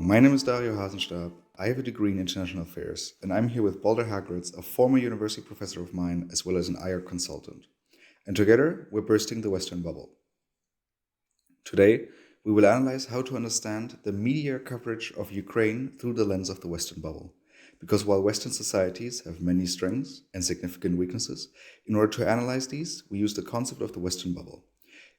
My name is Dario Hasenstab. I have a degree in international affairs, and I'm here with Balder Hagritz, a former university professor of mine, as well as an IR consultant. And together, we're bursting the Western bubble. Today, we will analyze how to understand the media coverage of Ukraine through the lens of the Western bubble. Because while Western societies have many strengths and significant weaknesses, in order to analyze these, we use the concept of the Western bubble.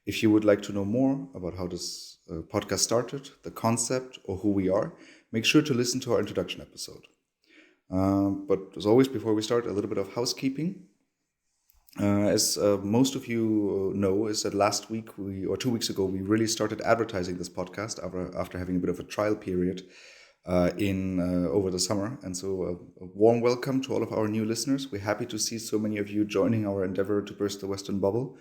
If you would like to know more about how this podcast started, the concept, or who we are, make sure to listen to our introduction episode. But as always, before we start, a little bit of housekeeping. As most of you know, is that last week or 2 weeks ago, we really started advertising this podcast after having a bit of a trial period over the summer. And so a warm welcome to all of our new listeners. We're happy to see so many of you joining our endeavor to burst the Western bubble.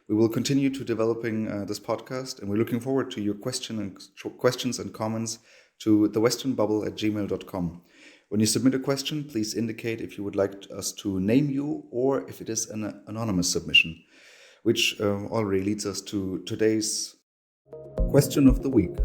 We will continue to developing this podcast, and we're looking forward to your questions and comments to thewesternbubble@gmail.com. When you submit a question, please indicate if you would like us to name you or if it is an anonymous submission, which already leads us to today's question of the week.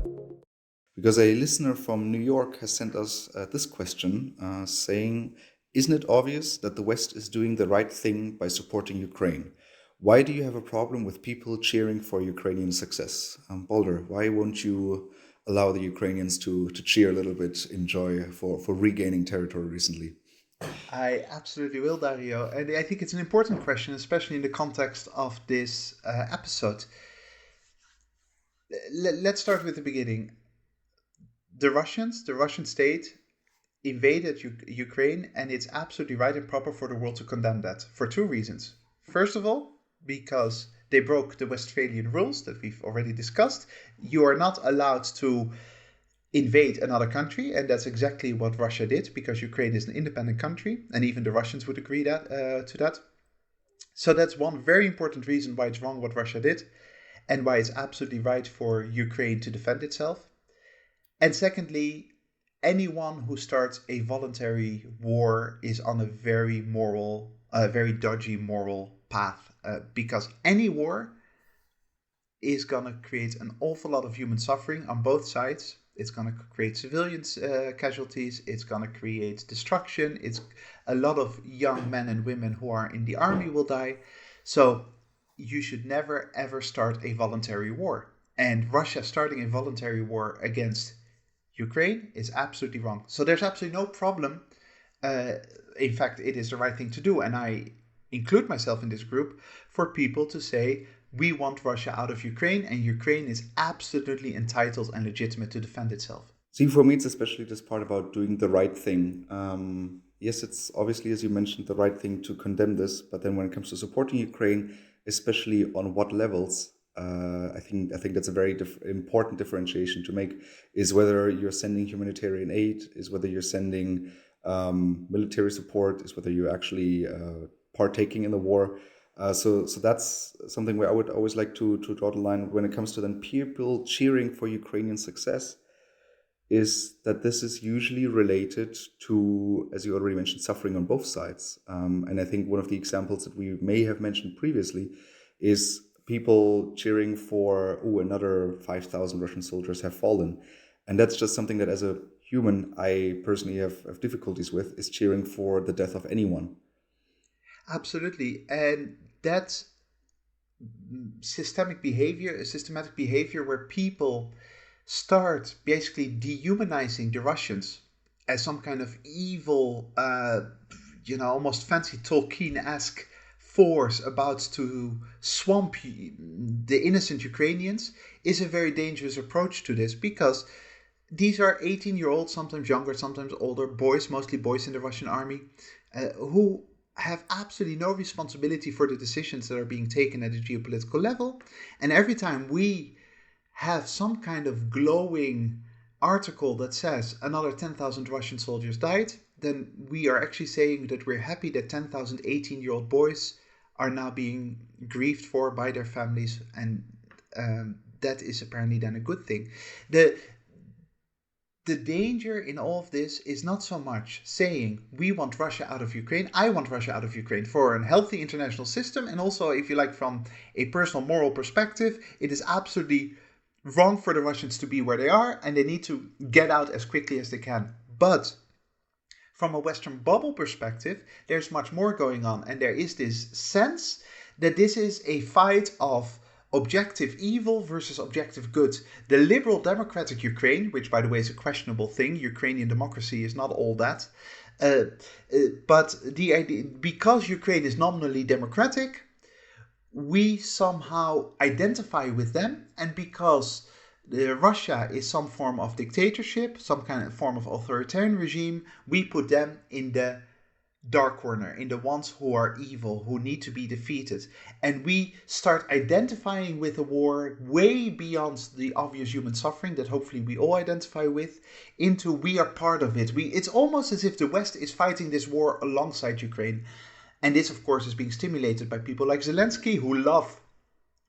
Because a listener from New York has sent us this question saying, "Isn't it obvious that the West is doing the right thing by supporting Ukraine? Why do you have a problem with people cheering for Ukrainian success?" Balder, why won't you allow the Ukrainians to cheer a little bit in joy for regaining territory recently? I absolutely will, Dario. And I think it's an important question, especially in the context of this episode. Let's start with the beginning. The Russian state invaded Ukraine, and it's absolutely right and proper for the world to condemn that for two reasons. First of all, because they broke the Westphalian rules that we've already discussed. You are not allowed to invade another country, and that's exactly what Russia did, because Ukraine is an independent country, and even the Russians would agree to that. So that's one very important reason why it's wrong what Russia did, and why it's absolutely right for Ukraine to defend itself. And secondly, anyone who starts a voluntary war is on a very dodgy moral path, because any war is going to create an awful lot of human suffering on both sides. It's going to create civilian casualties. It's going to create destruction. It's a lot of young men and women who are in the army will die. So you should never, ever start a voluntary war. And Russia starting a voluntary war against Ukraine is absolutely wrong. So there's absolutely no problem. In fact, it is the right thing to do. And I include myself in this group for people to say, we want Russia out of Ukraine, and Ukraine is absolutely entitled and legitimate to defend itself. See, for me, it's especially this part about doing the right thing. Yes, it's obviously, as you mentioned, the right thing to condemn this, but then when it comes to supporting Ukraine, especially on what levels, I think that's a very important differentiation to make, is whether you're sending humanitarian aid, is whether you're sending military support, is whether you're actually partaking in the war. So that's something where I would always like to draw the line when it comes to then people cheering for Ukrainian success, is that this is usually related to, as you already mentioned, suffering on both sides. And I think one of the examples that we may have mentioned previously is people cheering for, another 5,000 Russian soldiers have fallen. And that's just something that as a human, I personally have difficulties with, is cheering for the death of anyone. Absolutely. And that's systematic behavior where people start basically dehumanizing the Russians as some kind of evil, almost fancy Tolkien-esque force about to swamp the innocent Ukrainians, is a very dangerous approach to this, because these are 18-year-olds, sometimes younger, sometimes older, boys, mostly boys in the Russian army, who have absolutely no responsibility for the decisions that are being taken at a geopolitical level. And every time we have some kind of glowing article that says another 10,000 Russian soldiers died, then we are actually saying that we're happy that 10,000 18-year-old boys are now being grieved for by their families, and that is apparently then a good thing. The danger in all of this is not so much saying we want Russia out of Ukraine. I want Russia out of Ukraine for a healthy international system. And also, if you like, from a personal moral perspective, it is absolutely wrong for the Russians to be where they are, and they need to get out as quickly as they can. But from a Western bubble perspective, there's much more going on, and there is this sense that this is a fight of objective evil versus objective good. The liberal democratic Ukraine, which by the way is a questionable thing, Ukrainian democracy is not all that. But the idea, because Ukraine is nominally democratic, we somehow identify with them, and because Russia is some form of dictatorship, some kind of form of authoritarian regime, we put them in the dark corner, in the ones who are evil, who need to be defeated. And we start identifying with the war way beyond the obvious human suffering that hopefully we all identify with, into we are part of it. It's almost as if the West is fighting this war alongside Ukraine. And this, of course, is being stimulated by people like Zelensky, who love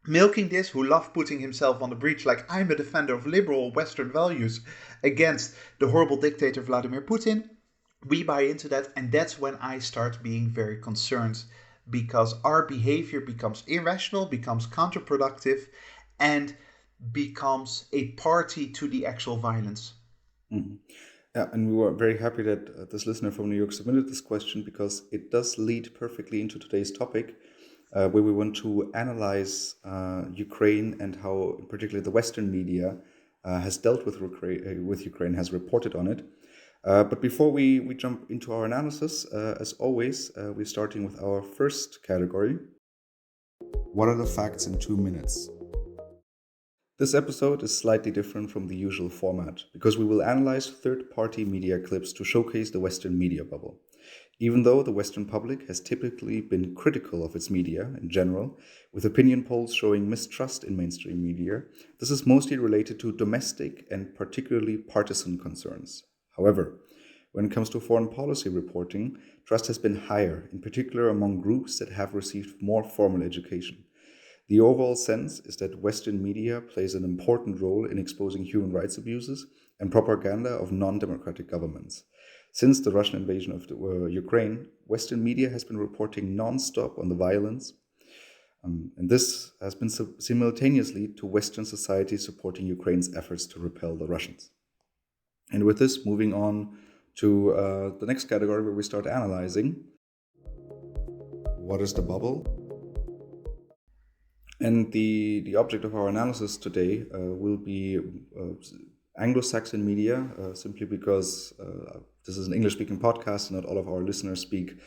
milking this, who love putting himself on the breach like I'm a defender of liberal Western values against the horrible dictator Vladimir Putin. We buy into that, and that's when I start being very concerned, because our behavior becomes irrational, becomes counterproductive, and becomes a party to the actual violence. Mhm. Yeah, and we were very happy that this listener from New York submitted this question because it does lead perfectly into today's topic, where we want to analyze Ukraine and how, particularly, the Western media has dealt with Ukraine, has reported on it. But before we jump into our analysis, as always, we're starting with our first category. What are the facts in 2 minutes? This episode is slightly different from the usual format because we will analyze third-party media clips to showcase the Western media bubble. Even though the Western public has typically been critical of its media in general, with opinion polls showing mistrust in mainstream media, this is mostly related to domestic and particularly partisan concerns. However, when it comes to foreign policy reporting, trust has been higher, in particular among groups that have received more formal education. The overall sense is that Western media plays an important role in exposing human rights abuses and propaganda of non-democratic governments. Since the Russian invasion of Ukraine, Western media has been reporting non-stop on the violence, and this has been simultaneously to Western society supporting Ukraine's efforts to repel the Russians. And with this, moving on to the next category where we start analyzing. What is the bubble? And the object of our analysis today will be Anglo-Saxon media, simply because this is an English-speaking podcast, and not all of our listeners speak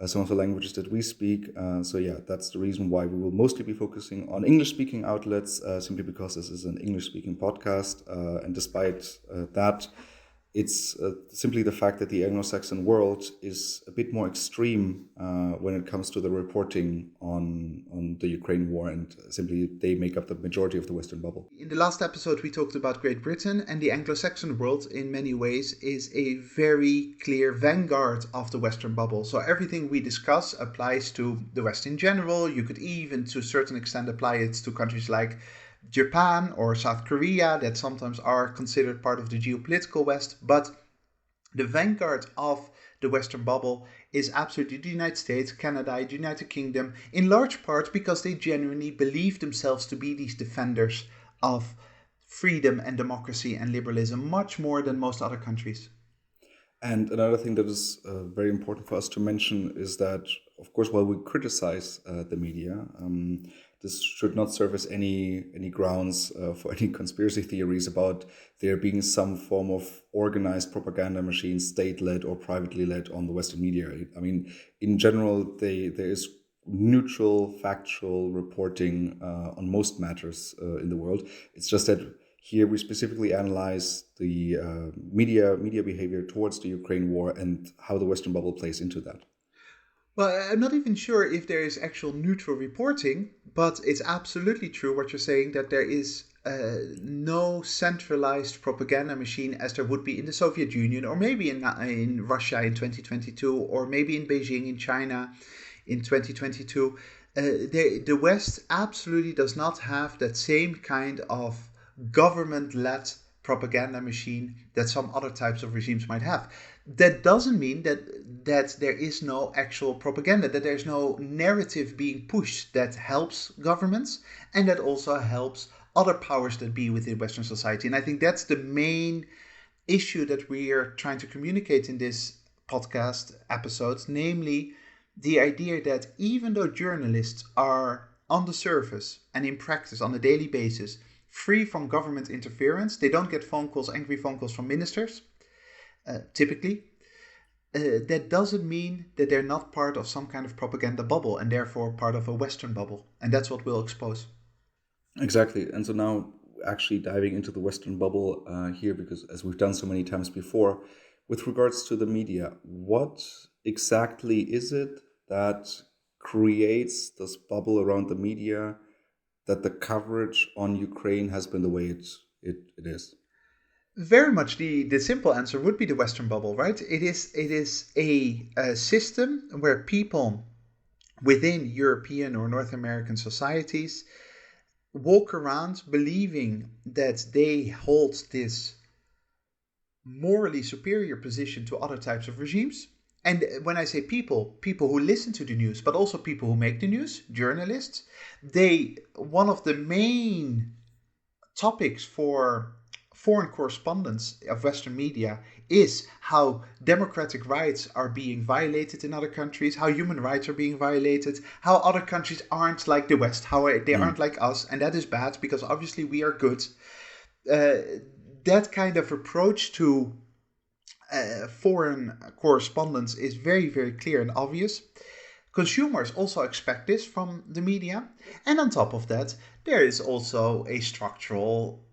some of the languages that we speak. So yeah, that's the reason why we will mostly be focusing on English-speaking outlets, simply because this is an English-speaking podcast. And despite that, it's simply the fact that the Anglo-Saxon world is a bit more extreme when it comes to the reporting on the Ukraine war, and simply they make up the majority of the Western bubble. In the last episode, we talked about Great Britain, and the Anglo-Saxon world, in many ways, is a very clear vanguard of the Western bubble. So everything we discuss applies to the West in general. You could even, to a certain extent, apply it to countries like Japan or South Korea that sometimes are considered part of the geopolitical West. But the vanguard of the Western bubble is absolutely the United States, Canada, the United Kingdom, in large part because they genuinely believe themselves to be these defenders of freedom and democracy and liberalism, much more than most other countries. And another thing that is very important for us to mention is that, of course, while we criticize the media, this should not serve as any grounds for any conspiracy theories about there being some form of organized propaganda machine, state-led or privately led, on the Western media. I mean, in general, there is neutral, factual reporting on most matters in the world. It's just that here we specifically analyze the media behavior towards the Ukraine war and how the Western bubble plays into that. Well, I'm not even sure if there is actual neutral reporting, but it's absolutely true what you're saying, that there is no centralized propaganda machine as there would be in the Soviet Union, or maybe in Russia in 2022, or maybe in Beijing in China in 2022. The West absolutely does not have that same kind of government-led propaganda machine that some other types of regimes might have. That doesn't mean that there is no actual propaganda, that there's no narrative being pushed that helps governments and that also helps other powers that be within Western society. And I think that's the main issue that we are trying to communicate in this podcast episode, namely the idea that even though journalists are on the surface and in practice on a daily basis free from government interference, they don't get phone calls, angry phone calls from ministers, typically. That doesn't mean that they're not part of some kind of propaganda bubble and therefore part of a Western bubble. And that's what we'll expose. Exactly. And so now, actually diving into the Western bubble here, because as we've done so many times before, with regards to the media, what exactly is it that creates this bubble around the media, that the coverage on Ukraine has been the way it is? Very much the simple answer would be the Western bubble, right? It is a system where people within European or North American societies walk around believing that they hold this morally superior position to other types of regimes. And when I say people, people who listen to the news, but also people who make the news, journalists, one of the main topics for foreign correspondents of Western media is how democratic rights are being violated in other countries, how human rights are being violated, how other countries aren't like the West, how they aren't like us, and that is bad because obviously we are good. That kind of approach to foreign correspondence is very, very clear and obvious. Consumers also expect this from the media. And on top of that, there is also a structural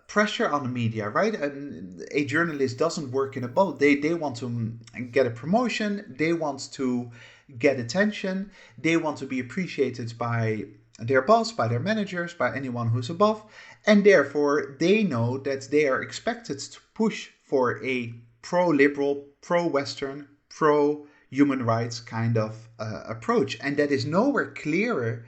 pressure on the media, right? And a journalist doesn't work in a bubble. They want to get a promotion, they want to get attention, they want to be appreciated by their boss, by their managers, by anyone who's above. And therefore, they know that they are expected to push for a pro liberal, pro Western, pro human rights kind of approach. And that is nowhere clearer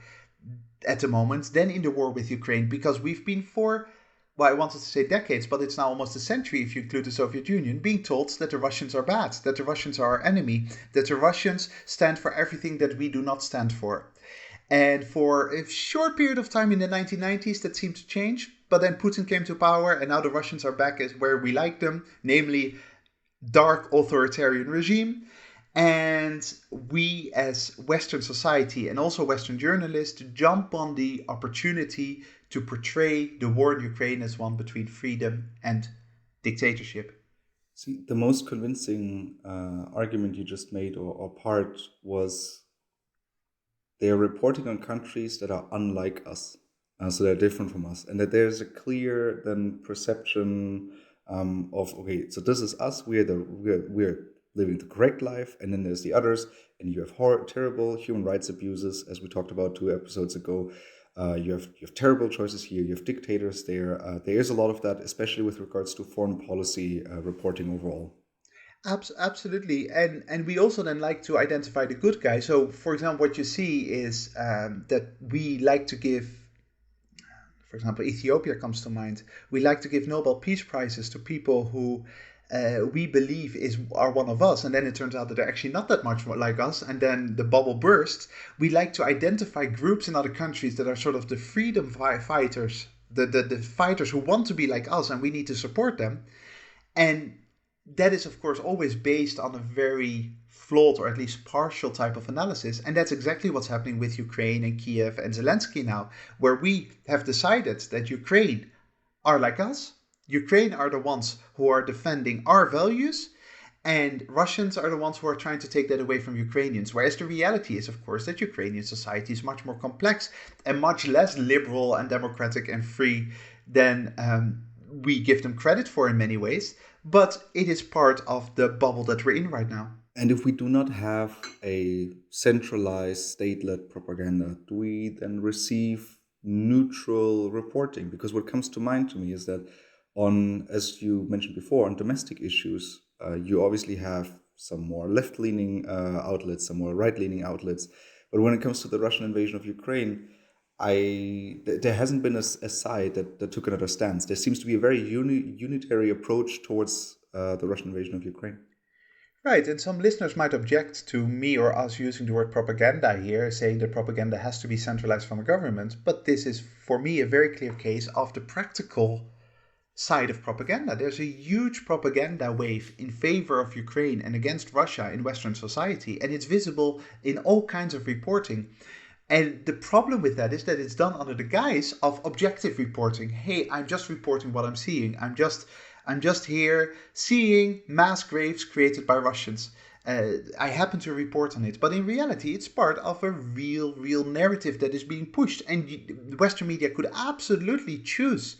at the moment than in the war with Ukraine, because we've been for, well, I wanted to say decades, but it's now almost a century if you include the Soviet Union, being told that the Russians are bad, that the Russians are our enemy, that the Russians stand for everything that we do not stand for. And for a short period of time in the 1990s, that seemed to change. But then Putin came to power, and now the Russians are back as where we like them, namely dark authoritarian regime. And we as Western society and also Western journalists jump on the opportunity to portray the war in Ukraine as one between freedom and dictatorship. See, the most convincing argument you just made, or part, was they are reporting on countries that are unlike us, so they're different from us, and that there's a clear then perception of, okay, so this is us, we're living the correct life, and then there's the others, and you have terrible human rights abuses, as we talked about 2 episodes ago. You have terrible choices here. You have dictators there. There is a lot of that, especially with regards to foreign policy reporting overall. Absolutely, and we also then like to identify the good guy. So, for example, what you see is that we like to give, for example, Ethiopia comes to mind. We like to give Nobel Peace Prizes to people who we believe are one of us, and then it turns out that they're actually not that much like us, and then the bubble bursts. We like to identify groups in other countries that are sort of the freedom fighters, the fighters who want to be like us, and we need to support them. And that is, of course, always based on a very flawed or at least partial type of analysis. And that's exactly what's happening with Ukraine and Kiev and Zelensky now, where we have decided that Ukraine are like us. Ukraine are the ones who are defending our values, and Russians are the ones who are trying to take that away from Ukrainians. Whereas the reality is, of course, that Ukrainian society is much more complex and much less liberal and democratic and free than we give them credit for in many ways. But it is part of the bubble that we're in right now. And if we do not have a centralized state-led propaganda, do we then receive neutral reporting? Because what comes to mind to me is that on, as you mentioned before, on domestic issues, you obviously have some more left-leaning outlets, some more right-leaning outlets. But when it comes to the Russian invasion of Ukraine, there hasn't been a side that took another stance. There seems to be a very unitary approach towards the Russian invasion of Ukraine. Right, and some listeners might object to me or us using the word propaganda here, saying that propaganda has to be centralized from a government, but this is, for me, a very clear case of the practical side of propaganda. There's a huge propaganda wave in favor of Ukraine and against Russia in Western society, and it's visible in all kinds of reporting. And the problem with that is that it's done under the guise of objective reporting. Hey, I'm just reporting what I'm seeing. I'm just here seeing mass graves created by Russians. I happen to report on it, but in reality, it's part of a real narrative that is being pushed. And Western media could absolutely choose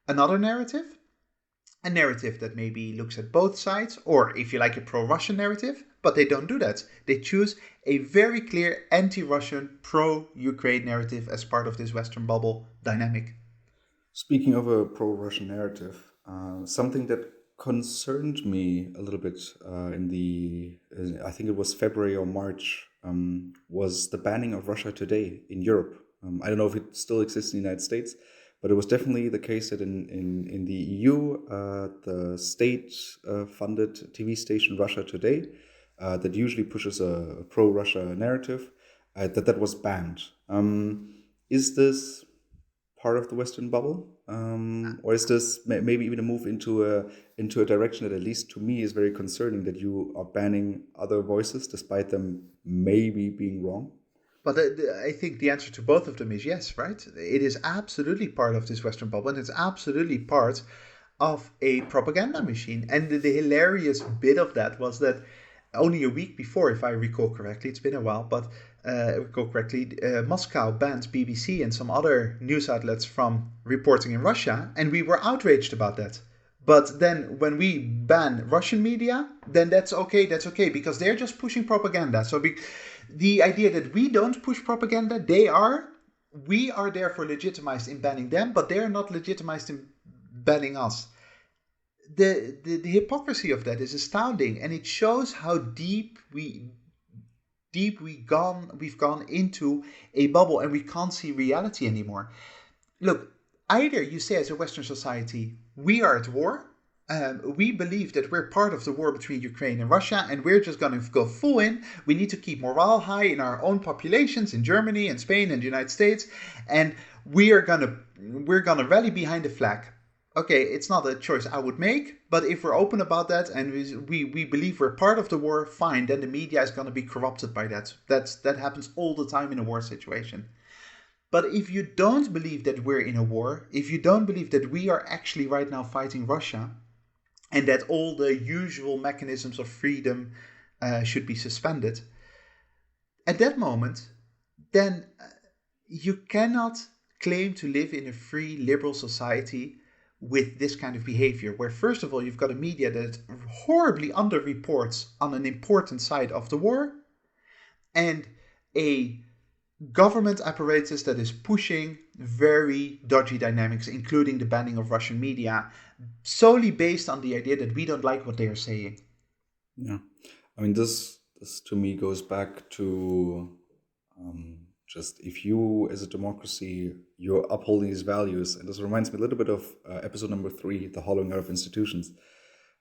another narrative, a narrative that maybe looks at both sides, or if you like, a pro-Russian narrative, but they don't do that. They choose a very clear anti-Russian, pro-Ukraine narrative as part of this Western bubble dynamic. Speaking of a pro-Russian narrative, something that concerned me a little bit I think it was February or March, was the banning of Russia Today in Europe. I don't know if it still exists in the United States, but it was definitely the case that in the EU, the state-funded TV station Russia Today, that usually pushes a pro-Russia narrative, that was banned. Is this part of the Western bubble, or is this maybe even a move into a direction that, at least to me, is very concerning, that you are banning other voices despite them maybe being wrong? But I think the answer to both of them is yes, right? It is absolutely part of this Western bubble, and it's absolutely part of a propaganda machine. And the hilarious bit of that was that only a week before, if I recall correctly, it's been a while, but recall correctly, Moscow banned BBC and some other news outlets from reporting in Russia, and we were outraged about that. But then when we ban Russian media, then that's okay, because they're just pushing propaganda. So the idea that we don't push propaganda, we are therefore legitimized in banning them, but they're not legitimized in banning us. The hypocrisy of that is astounding, and it shows how we've gone into a bubble, and we can't see reality anymore. Look, either you say as a Western society, we are at war, we believe that we're part of the war between Ukraine and Russia, and we're just going to go full in. We need to keep morale high in our own populations in Germany and Spain and the United States, and we're gonna rally behind the flag. Okay, it's not a choice I would make, but if we're open about that and we believe we're part of the war, fine. Then the media is going to be corrupted by that. That happens all the time in a war situation. But if you don't believe that we're in a war, if you don't believe that we are actually right now fighting Russia, and that all the usual mechanisms of freedom should be suspended, at that moment, then you cannot claim to live in a free, liberal society with this kind of behavior, where first of all, you've got a media that horribly underreports on an important side of the war, and a government apparatus that is pushing very dodgy dynamics, including the banning of Russian media, solely based on the idea that we don't like what they are saying. Yeah, I mean, this to me goes back to, just, if you as a democracy, you're upholding these values, and this reminds me a little bit of episode number 3, the hollowing out of institutions.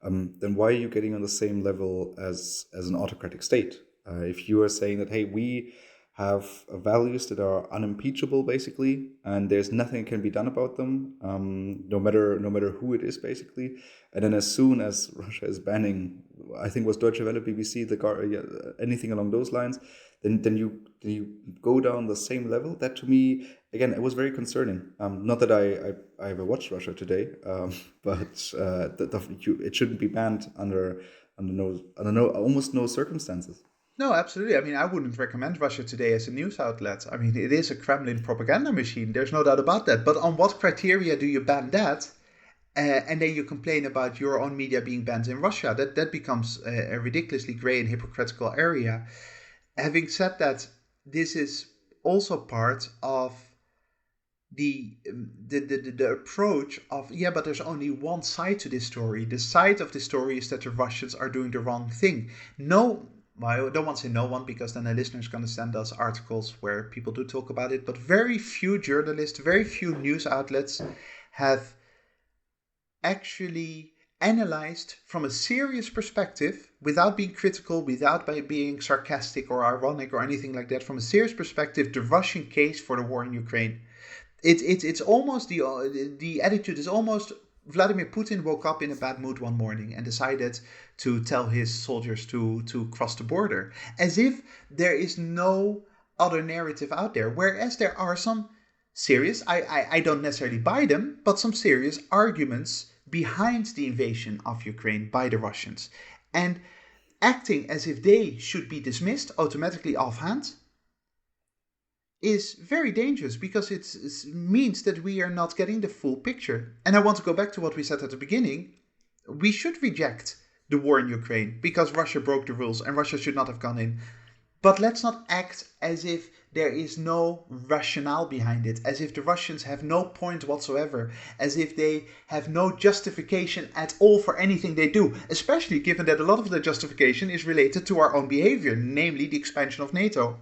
Then why are you getting on the same level as an autocratic state? If you are saying that, hey, we have values that are unimpeachable, basically, and there's nothing can be done about them, no matter who it is, basically. And then as soon as Russia is banning, I think it was Deutsche Welle, BBC, anything along those lines, then you go down the same level. That, to me, again, it was very concerning. Not that I ever watched Russia Today, but it shouldn't be banned under almost no circumstances. No, absolutely. I mean, I wouldn't recommend Russia Today as a news outlet. I mean, it is a Kremlin propaganda machine. There's no doubt about that. But on what criteria do you ban that? And then you complain about your own media being banned in Russia. That becomes a ridiculously grey and hypocritical area. Having said that, this is also part of the approach of, yeah, but there's only one side to this story. The side of the story is that the Russians are doing the wrong thing. No, well, I don't want to say no one, because then the listener is going to send us articles where people do talk about it, but very few journalists, very few news outlets have actually analyzed from a serious perspective, without being critical, without being sarcastic or ironic or anything like that, from a serious perspective, the Russian case for the war in Ukraine. It's almost the attitude is almost Vladimir Putin woke up in a bad mood one morning and decided to tell his soldiers to cross the border, as if there is no other narrative out there. Whereas there are some serious, I don't necessarily buy them, but some serious arguments behind the invasion of Ukraine by the Russians, and acting as if they should be dismissed automatically offhand is very dangerous, because it means that we are not getting the full picture. And I want to go back to what we said at the beginning. We should reject the war in Ukraine because Russia broke the rules and Russia should not have gone in. But let's not act as if there is no rationale behind it, as if the Russians have no point whatsoever, as if they have no justification at all for anything they do, especially given that a lot of the justification is related to our own behavior, namely the expansion of NATO.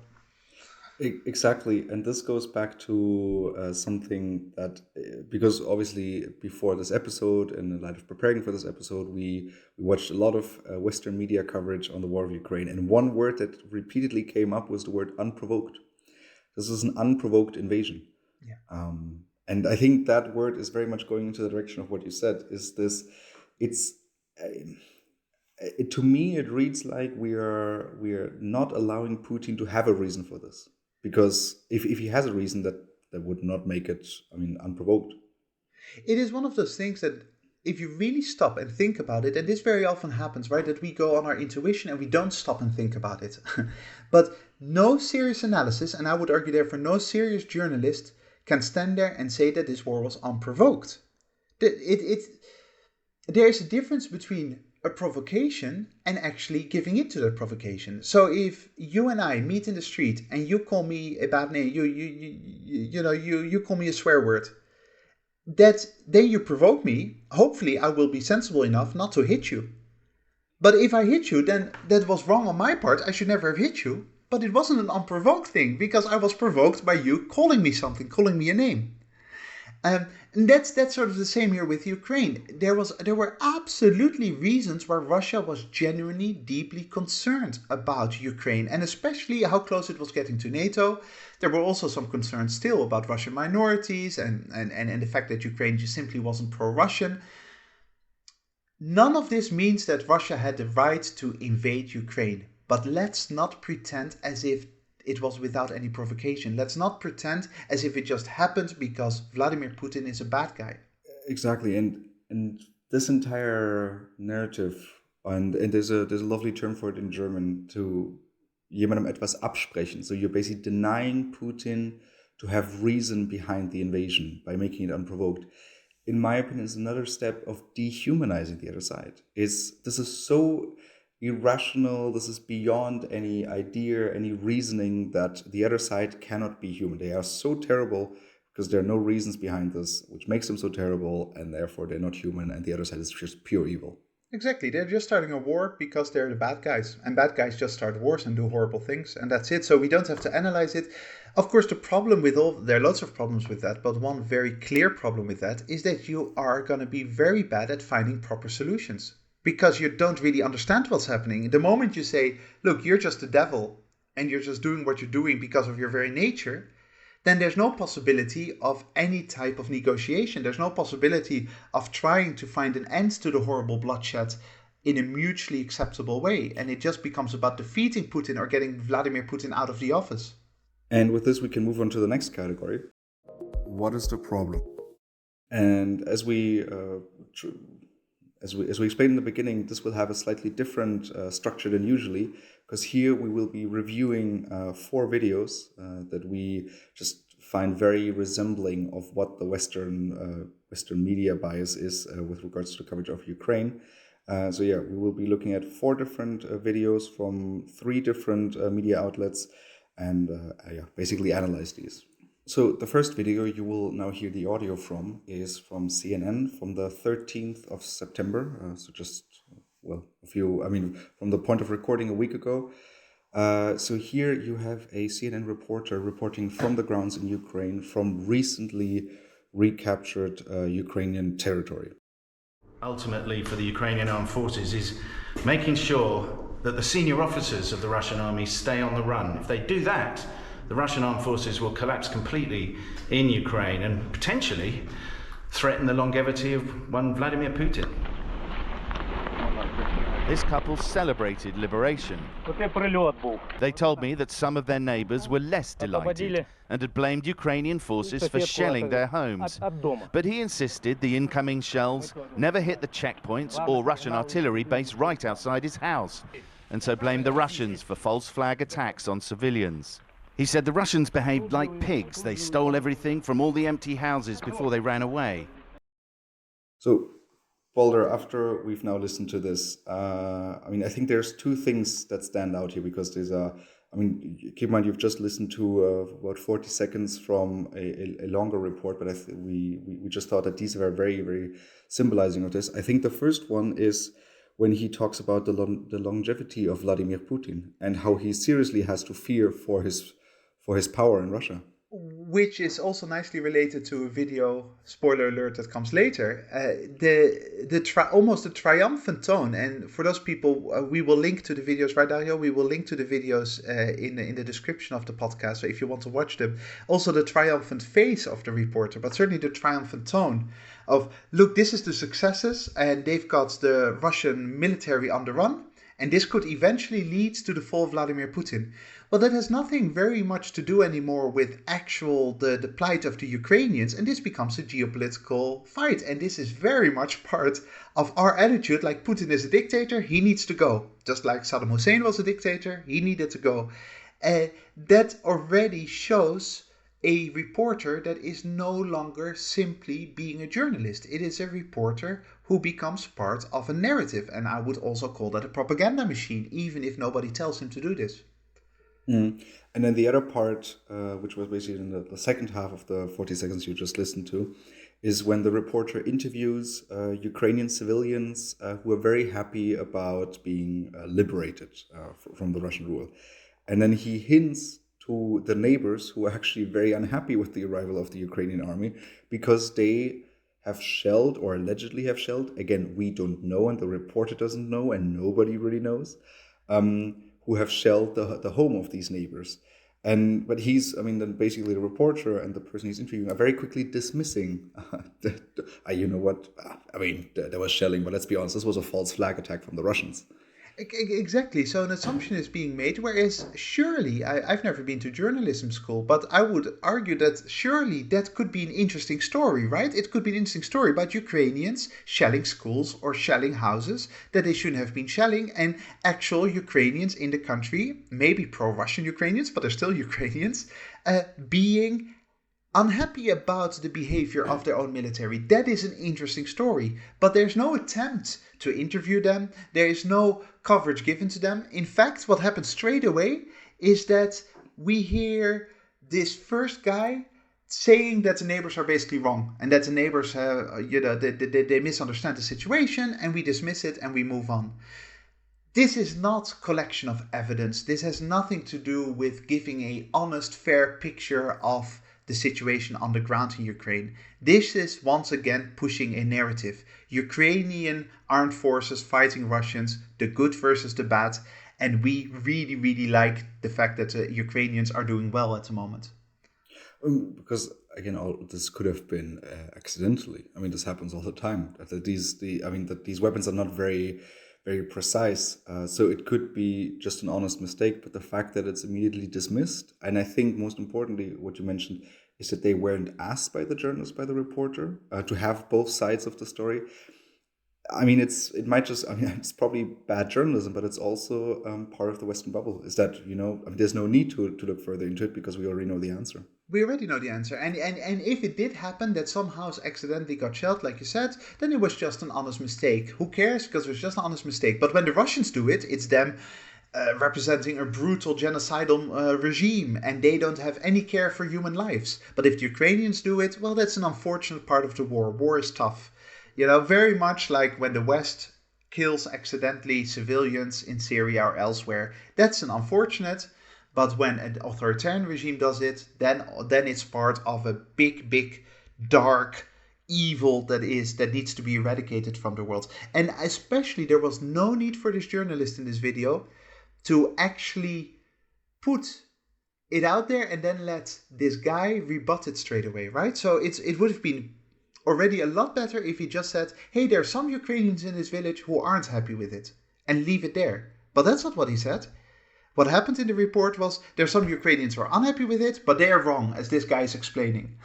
Exactly, and this goes back to something that, because obviously before this episode, in the light of preparing for this episode, we watched a lot of Western media coverage on the war of Ukraine, and one word that repeatedly came up was the word unprovoked. This is an unprovoked invasion. Yeah. And I think that word is very much going into the direction of what you said. To me, it reads like we are not allowing Putin to have a reason for this. Because if he has a reason, that would not make it, unprovoked. It is one of those things that if you really stop and think about it, and this very often happens, right, that we go on our intuition and we don't stop and think about it. But no serious analysis, and I would argue therefore no serious journalist, can stand there and say that this war was unprovoked. There is a difference between a provocation and actually giving in to that provocation. So if you and I meet in the street and you call me a bad name, you call me a swear word, that then you provoke me. Hopefully I will be sensible enough not to hit you. But if I hit you, then that was wrong on my part. I should never have hit you. But it wasn't an unprovoked thing, because I was provoked by you calling me something, calling me a name. And that's sort of the same here with Ukraine. There were absolutely reasons why Russia was genuinely deeply concerned about Ukraine, and especially how close it was getting to NATO. There were also some concerns still about Russian minorities and the fact that Ukraine just simply wasn't pro-Russian. None of this means that Russia had the right to invade Ukraine, but let's not pretend as if it was without any provocation. Let's not pretend as if it just happened because Vladimir Putin is a bad guy. Exactly, and this entire narrative, and there's a lovely term for it in German, to jemandem etwas absprechen. So you're basically denying Putin to have reason behind the invasion by making it unprovoked. In my opinion, is another step of dehumanizing the other side. This is so irrational. This is beyond any idea, any reasoning, that the other side cannot be human. They are so terrible because there are no reasons behind this, which makes them so terrible, and therefore they're not human, and the other side is just pure evil. Exactly. They're just starting a war because they're the bad guys. And bad guys just start wars and do horrible things. And that's it. So we don't have to analyze it. Of course, the problem with there are lots of problems with that. But one very clear problem with that is that you are going to be very bad at finding proper solutions, because you don't really understand what's happening. The moment you say, look, you're just the devil and you're just doing what you're doing because of your very nature, then there's no possibility of any type of negotiation. There's no possibility of trying to find an end to the horrible bloodshed in a mutually acceptable way. And it just becomes about defeating Putin or getting Vladimir Putin out of the office. And with this, we can move on to the next category. What is the problem? And as we explained in the beginning, this will have a slightly different structure than usually, because here we will be reviewing 4 videos that we just find very resembling of what the Western media bias is with regards to the coverage of Ukraine. We will be looking at 4 different videos from 3 different media outlets, and basically analyze these. So the first video you will now hear the audio from is from CNN from the 13th of September. From the point of recording a week ago. So here you have a CNN reporter reporting from the grounds in Ukraine from recently recaptured Ukrainian territory. ultimately for the Ukrainian armed forces is making sure that the senior officers of the Russian army stay on the run. If they do that, the Russian armed forces will collapse completely in Ukraine and potentially threaten the longevity of one Vladimir Putin. This couple celebrated liberation. They told me that some of their neighbors were less delighted and had blamed Ukrainian forces for shelling their homes. But he insisted the incoming shells never hit the checkpoints or Russian artillery base right outside his house, and so blamed the Russians for false flag attacks on civilians. He said the Russians behaved like pigs. They stole everything from all the empty houses before they ran away. So, Boulder, after we've now listened to this, I think there's two things that stand out here because there's keep in mind you've just listened to about 40 seconds from a longer report, but we just thought that these were very, very symbolizing of this. I think the first one is when he talks about the longevity of Vladimir Putin and how he seriously has to fear for his power in Russia. Which is also nicely related to a video, spoiler alert, that comes later. Almost the triumphant tone, and for those people, we will link to the videos, right, Dario? We will link to the videos in the description of the podcast, so if you want to watch them. Also the triumphant face of the reporter, but certainly the triumphant tone of, look, this is the successes, and they've got the Russian military on the run, and this could eventually lead to the fall of Vladimir Putin. Well, that has nothing very much to do anymore with the plight of the Ukrainians, and this becomes a geopolitical fight. And this is very much part of our attitude, like Putin is a dictator, he needs to go. Just like Saddam Hussein was a dictator, he needed to go. That already shows a reporter that is no longer simply being a journalist. It is a reporter who becomes part of a narrative, and I would also call that a propaganda machine, even if nobody tells him to do this. And then the other part, which was basically in the second half of the 40 seconds you just listened to, is when the reporter interviews Ukrainian civilians who are very happy about being liberated from the Russian rule. And then he hints to the neighbors who are actually very unhappy with the arrival of the Ukrainian army because they have shelled or allegedly have shelled. Again, we don't know, and the reporter doesn't know, and nobody really knows. Who have shelled the home of these neighbors. But then basically the reporter and the person he's interviewing are very quickly dismissing, there was shelling, but let's be honest, this was a false flag attack from the Russians. Exactly. So an assumption is being made, whereas surely, I've never been to journalism school, but I would argue that surely that could be an interesting story, right? It could be an interesting story about Ukrainians shelling schools or shelling houses that they shouldn't have been shelling, and actual Ukrainians in the country, maybe pro-Russian Ukrainians, but they're still Ukrainians, being unhappy about the behavior of their own military. That is an interesting story, but there's no attempt to interview them. There is no coverage given to them. In fact, what happens straight away is that we hear this first guy saying that the neighbors are basically wrong and that the neighbors they misunderstand the situation, and we dismiss it and we move on. This is not collection of evidence. This has nothing to do with giving a honest, fair picture of the situation on the ground in Ukraine. This is once again pushing a narrative. Ukrainian armed forces fighting Russians, the good versus the bad, and we really, really like the fact that the Ukrainians are doing well at the moment. Because again, all this could have been accidentally. This happens all the time. That these weapons are not very, very precise, so it could be just an honest mistake. But the fact that it's immediately dismissed, and I think most importantly, what you mentioned is that they weren't asked by the journalist, by the reporter, to have both sides of the story. It's probably bad journalism, but it's also part of the Western bubble. Is that there's no need to look further into it because we already know the answer. We already know the answer, and if it did happen that some house accidentally got shelled, like you said, then it was just an honest mistake. Who cares? Because it was just an honest mistake. But when the Russians do it, it's them representing a brutal genocidal regime, and they don't have any care for human lives. But if the Ukrainians do it, well, that's an unfortunate part of the war. War is tough. Very much like when the West kills accidentally civilians in Syria or elsewhere. That's an unfortunate. But when an authoritarian regime does it, then it's part of a big, big, dark, evil that needs to be eradicated from the world. And especially there was no need for this journalist in this video to actually put it out there and then let this guy rebut it straight away, right? So it would have been already a lot better if he just said, hey, there are some Ukrainians in this village who aren't happy with it, and leave it there. But that's not what he said. What happened in the report was there are some Ukrainians who are unhappy with it, but they are wrong, as this guy is explaining.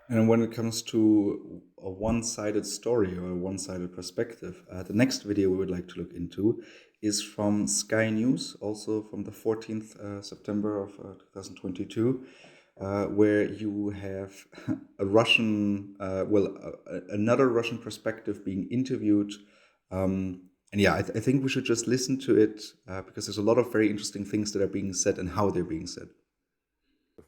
And when it comes to a one-sided story or a one-sided perspective, the next video we would like to look into is from Sky News, also from the 14th September of 2022, where you have a Russian, another Russian perspective being interviewed. And yeah, I think we should just listen to it because there's a lot of very interesting things that are being said and how they're being said.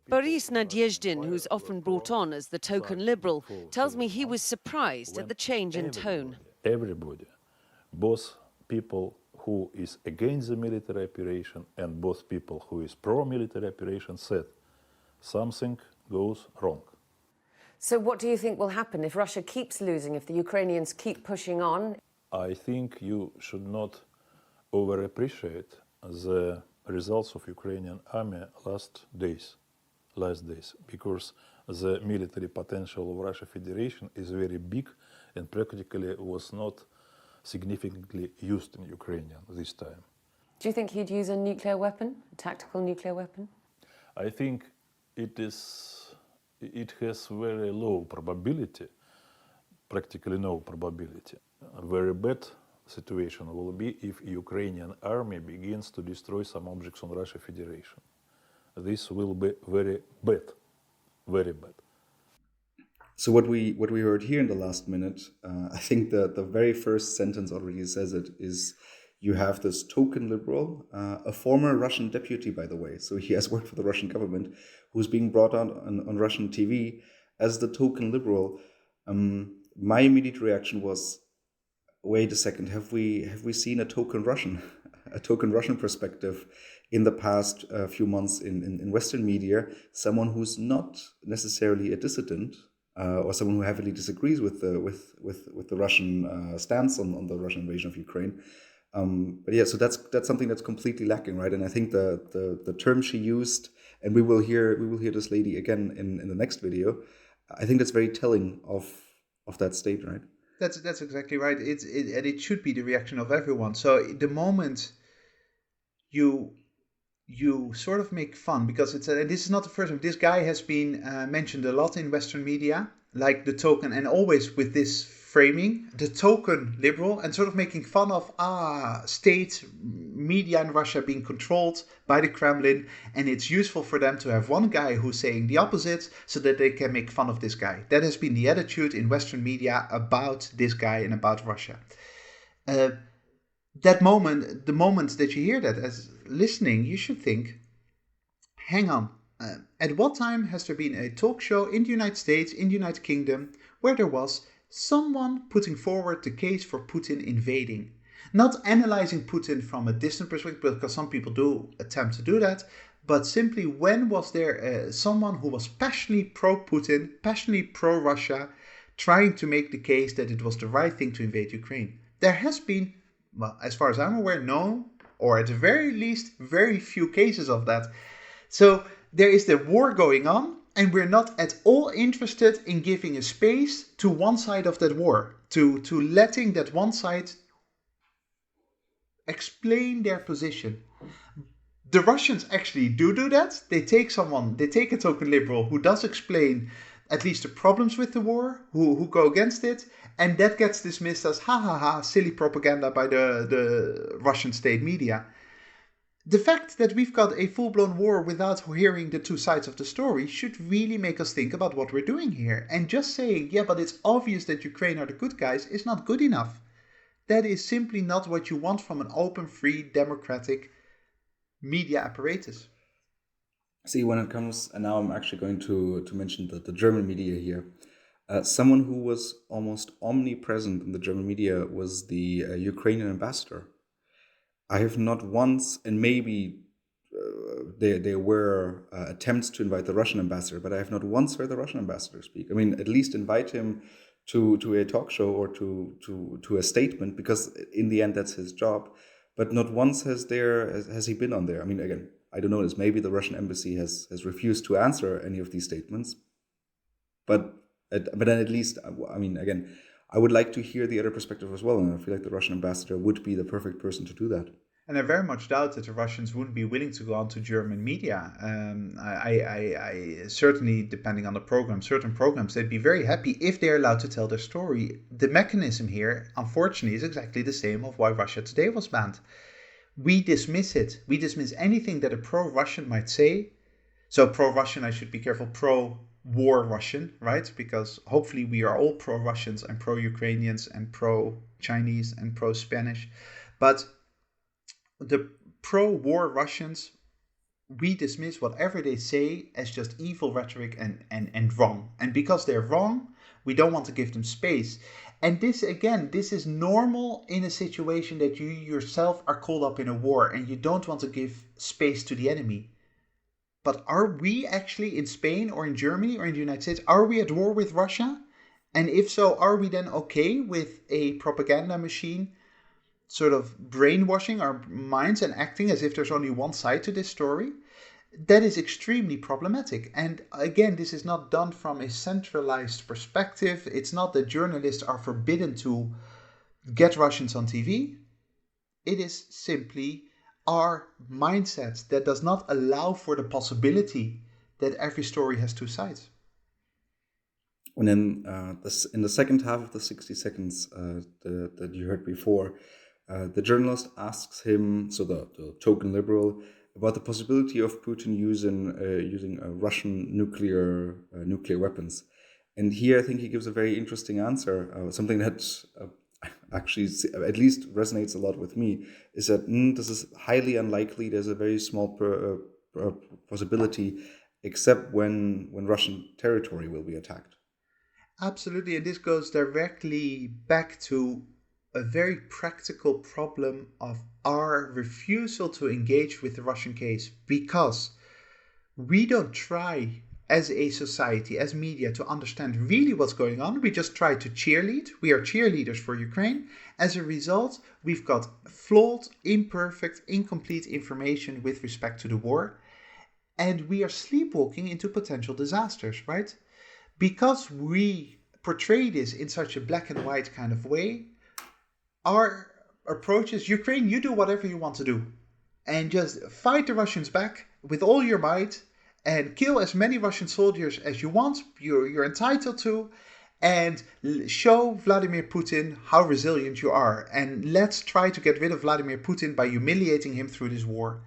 Boris Nadezhdin, who's often brought on as the token liberal, tells me he was surprised at the change in tone. Everybody, both people who is against the military operation and both people who is pro-military operation said something goes wrong. So what do you think will happen if Russia keeps losing, if the Ukrainians keep pushing on? I think you should not overappreciate the results of Ukrainian army last days, because the military potential of Russia Federation is very big and practically was not significantly used in Ukraine this time. Do you think he'd use a nuclear weapon, a tactical nuclear weapon? I think it has very low probability, practically no probability. A very bad situation will be if Ukrainian army begins to destroy some objects on Russia Federation. This will be very bad, very bad. So what we heard here in the last minute, I think the very first sentence already says it, is you have this token liberal, a former Russian deputy, by the way, so he has worked for the Russian government, who's being brought on Russian TV as the token liberal. My immediate reaction was, wait a second, have we seen a token Russian perspective in the past few months in Western media? Someone who's not necessarily a dissident, or someone who heavily disagrees with the Russian stance on the Russian invasion of Ukraine. But yeah, so that's something that's completely lacking, right? And I think the term she used, and we will hear this lady again in the next video. I think that's very telling of that state, right? That's exactly right. It should be the reaction of everyone. So the moment you sort of make fun, because and this is not the first time. This guy has been mentioned a lot in Western media, like the token, and always with this framing, the token liberal, and sort of making fun of state media in Russia being controlled by the Kremlin, and it's useful for them to have one guy who's saying the opposite so that they can make fun of this guy. That has been the attitude in Western media about this guy and about Russia. The moment that you hear that as listening, you should think, hang on, at what time has there been a talk show in the United States, in the United Kingdom, where there was someone putting forward the case for Putin invading? Not analyzing Putin from a distant perspective, because some people do attempt to do that, but simply when was there someone who was passionately pro-Putin, passionately pro-Russia, trying to make the case that it was the right thing to invade Ukraine? There has been, well, as far as I'm aware, no, or at the very least, very few cases of that. So there is the war going on, and we're not at all interested in giving a space to one side of that war, to letting that one side explain their position. The Russians actually do that. They take a token liberal who does explain at least the problems with the war, who go against it, and that gets dismissed as silly propaganda by the Russian state media. The fact that we've got a full-blown war without hearing the two sides of the story should really make us think about what we're doing here. And just saying, yeah, but it's obvious that Ukraine are the good guys, is not good enough. That is simply not what you want from an open, free, democratic media apparatus. See, when it comes, and now I'm actually going to mention the German media here. Someone who was almost omnipresent in the German media was the Ukrainian ambassador. I have not once, and maybe there were attempts to invite the Russian ambassador, but I have not once heard the Russian ambassador speak. I mean, at least invite him to a talk show or to a statement, because in the end that's his job. But not once has he been on there. I mean, again, I don't know this. Maybe the Russian embassy has refused to answer any of these statements. But then at least, I mean, again, I would like to hear the other perspective as well, and I feel like the Russian ambassador would be the perfect person to do that. And I very much doubt that the Russians wouldn't be willing to go on to German media. I certainly, depending on the program, certain programs, they'd be very happy if they're allowed to tell their story. The mechanism here, unfortunately, is exactly the same of why Russia Today was banned. We dismiss it. We dismiss anything that a pro-Russian might say. So pro-Russian, I should be careful, pro-war Russian, right? Because hopefully we are all pro-Russians and pro-Ukrainians and pro-Chinese and pro-Spanish. But the pro-war Russians, we dismiss whatever they say as just evil rhetoric and wrong. And because they're wrong, we don't want to give them space. And this, again, this is normal in a situation that you yourself are caught up in a war and you don't want to give space to the enemy. But are we actually in Spain or in Germany or in the United States, are we at war with Russia? And if so, are we then okay with a propaganda machine sort of brainwashing our minds and acting as if there's only one side to this story? That is extremely problematic. And again, this is not done from a centralized perspective. It's not that journalists are forbidden to get Russians on TV. It is simply our mindset that does not allow for the possibility that every story has two sides. And then in the second half of the 60 seconds that you heard before, the journalist asks him, so the token liberal, about the possibility of Putin using Russian nuclear weapons. And here I think he gives a very interesting answer, something that actually at least resonates a lot with me, is that this is highly unlikely. There's a very small possibility, except when Russian territory will be attacked. Absolutely, and this goes directly back to a very practical problem of our refusal to engage with the Russian case, because we don't try as a society, as media, to understand really what's going on. We just try to cheerlead. We are cheerleaders for Ukraine. As a result, we've got flawed, imperfect, incomplete information with respect to the war, and we are sleepwalking into potential disasters, right? Because we portray this in such a black and white kind of way, our approach is, Ukraine, you do whatever you want to do. And just fight the Russians back with all your might and kill as many Russian soldiers as you want, you're entitled to, and show Vladimir Putin how resilient you are. And let's try to get rid of Vladimir Putin by humiliating him through this war.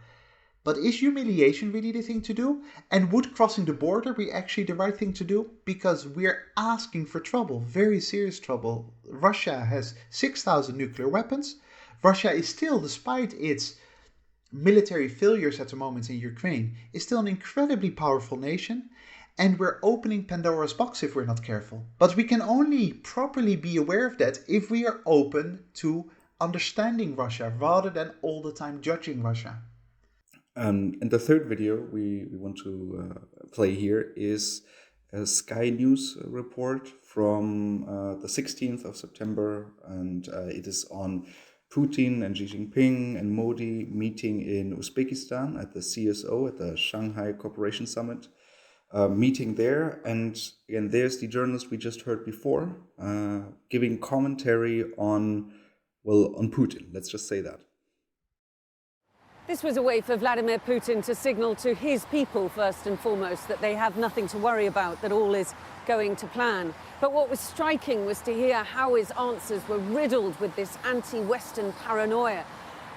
But is humiliation really the thing to do? And would crossing the border be actually the right thing to do? Because we're asking for trouble, very serious trouble. Russia has 6,000 nuclear weapons. Russia is still, despite its military failures at the moment in Ukraine, is still an incredibly powerful nation. And we're opening Pandora's box if we're not careful. But we can only properly be aware of that if we are open to understanding Russia rather than all the time judging Russia. And the third video we want to play here is a Sky News report from the 16th of September, and it is on Putin and Xi Jinping and Modi meeting in Uzbekistan at the CSO, at the Shanghai Cooperation Summit, meeting there. And again, there's the journalist we just heard before, giving commentary on Putin. Let's just say that. This was a way for Vladimir Putin to signal to his people, first and foremost, that they have nothing to worry about, that all is going to plan. But what was striking was to hear how his answers were riddled with this anti-Western paranoia,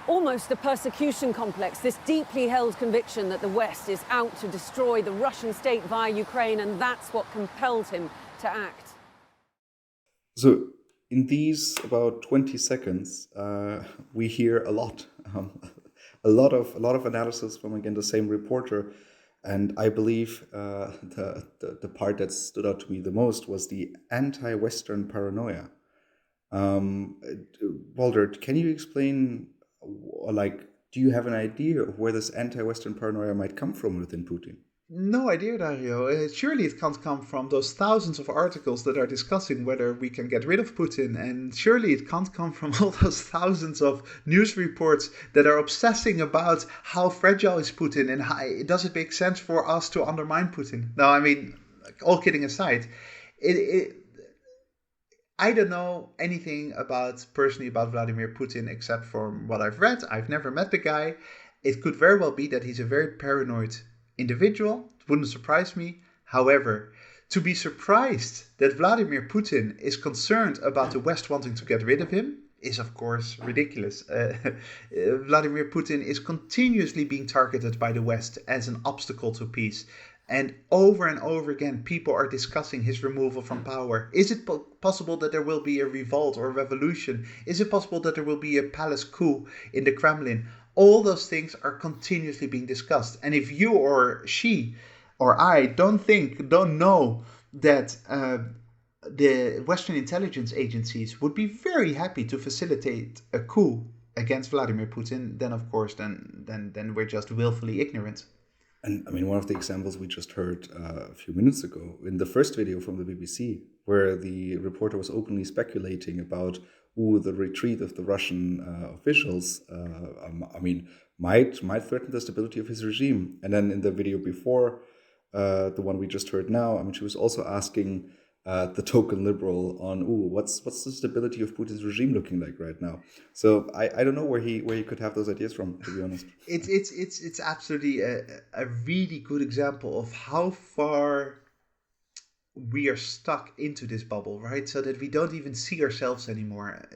almost a persecution complex, this deeply held conviction that the West is out to destroy the Russian state via Ukraine, and that's what compelled him to act. So in these about 20 seconds, we hear a lot. A lot of analysis from, again, the same reporter, and I believe the part that stood out to me the most was the anti-Western paranoia. Walter, can you explain, do you have an idea of where this anti-Western paranoia might come from within Putin? No idea, Dario. Surely it can't come from those thousands of articles that are discussing whether we can get rid of Putin. And surely it can't come from all those thousands of news reports that are obsessing about how fragile is Putin and how, does it make sense for us to undermine Putin. No, I mean, all kidding aside, it I don't know anything personally about Vladimir Putin except from what I've read. I've never met the guy. It could very well be that he's a very paranoid individual. It wouldn't surprise me. However, to be surprised that Vladimir Putin is concerned about the West wanting to get rid of him is, of course, ridiculous. Vladimir Putin is continuously being targeted by the West as an obstacle to peace. And over again, people are discussing his removal from power. Is it possible that there will be a revolt or a revolution? Is it possible that there will be a palace coup in the Kremlin? All those things are continuously being discussed. And if you or she or I don't know that the Western intelligence agencies would be very happy to facilitate a coup against Vladimir Putin, then of course, then we're just willfully ignorant. And I mean, one of the examples we just heard a few minutes ago in the first video from the BBC, where the reporter was openly speculating about the retreat of the Russian officials, might threaten the stability of his regime. And then in the video before, the one we just heard now, I mean, she was also asking the token liberal on what's the stability of Putin's regime looking like right now. So I don't know where he could have those ideas from, to be honest. It's absolutely a really good example of how far we are stuck into this bubble, right? So that we don't even see ourselves anymore.